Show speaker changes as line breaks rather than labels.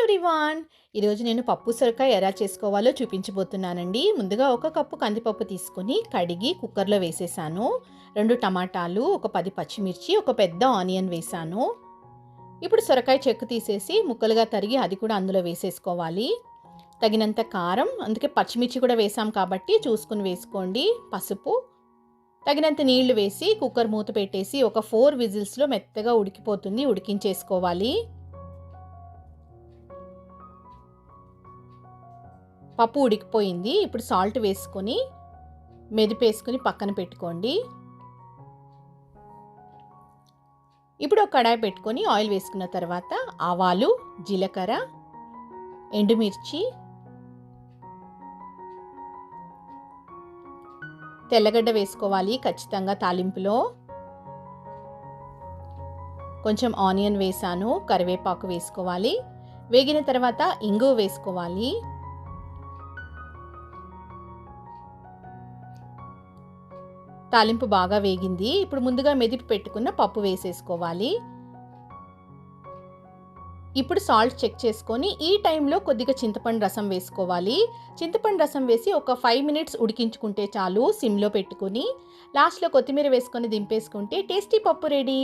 Everyone! ఈరోజు నేను పప్పు సొరకాయ ఎలా చేసుకోవాలో చూపించబోతున్నానండి. ముందుగా ఒక కప్పు కందిపప్పు తీసుకొని కడిగి కుక్కర్‌లో వేసేసాను. 2 టమాటాలు, ఒక 10 పచ్చిమిర్చి, ఒక పెద్ద ఆనియన్ వేశాను. ఇప్పుడు సొరకాయ చెక్కు తీసేసి ముక్కలుగా తరిగి అది కూడా అందులో వేసేసుకోవాలి. తగినంత కారం, అందుకే పచ్చిమిర్చి కూడా వేసాం కాబట్టి చూసుకొని వేసుకోండి. పసుపు, తగినంత నీళ్లు వేసి కుక్కర్ మూత పెట్టేసి ఒక 4 విజిల్స్‌లో మెత్తగా ఉడికిపోతుంది. ఉడికించేసుకోవాలి. పప్పు ఉడికిపోయింది. ఇప్పుడు సాల్ట్ వేసుకొని మెదిపేసుకొని పక్కన పెట్టుకోండి. ఇప్పుడు ఒక కడాయి పెట్టుకొని ఆయిల్ వేసుకున్న తర్వాత ఆవాలు, జీలకర్ర, ఎండుమిర్చి, తెల్లగడ్డ వేసుకోవాలి ఖచ్చితంగా తాలింపులో. కొంచెం ఆనియన్ వేసాను, కరివేపాకు వేసుకోవాలి. వేగిన తర్వాత ఇంగువ వేసుకోవాలి. తాలింపు బాగా వేగింది. ఇప్పుడు ముందుగా మెదిపి పెట్టుకున్న పప్పు వేసేసుకోవాలి. ఇప్పుడు సాల్ట్ చెక్ చేసుకొని ఈ టైంలో కొద్దిగా చింతపండు రసం వేసుకోవాలి. చింతపండు రసం వేసి ఒక 5 మినిట్స్ ఉడికించుకుంటే చాలు సిమ్‌లో పెట్టుకొని. లాస్ట్‌లో కొత్తిమీర వేసుకొని దింపేసుకుంటే టేస్టీ పప్పు రెడీ.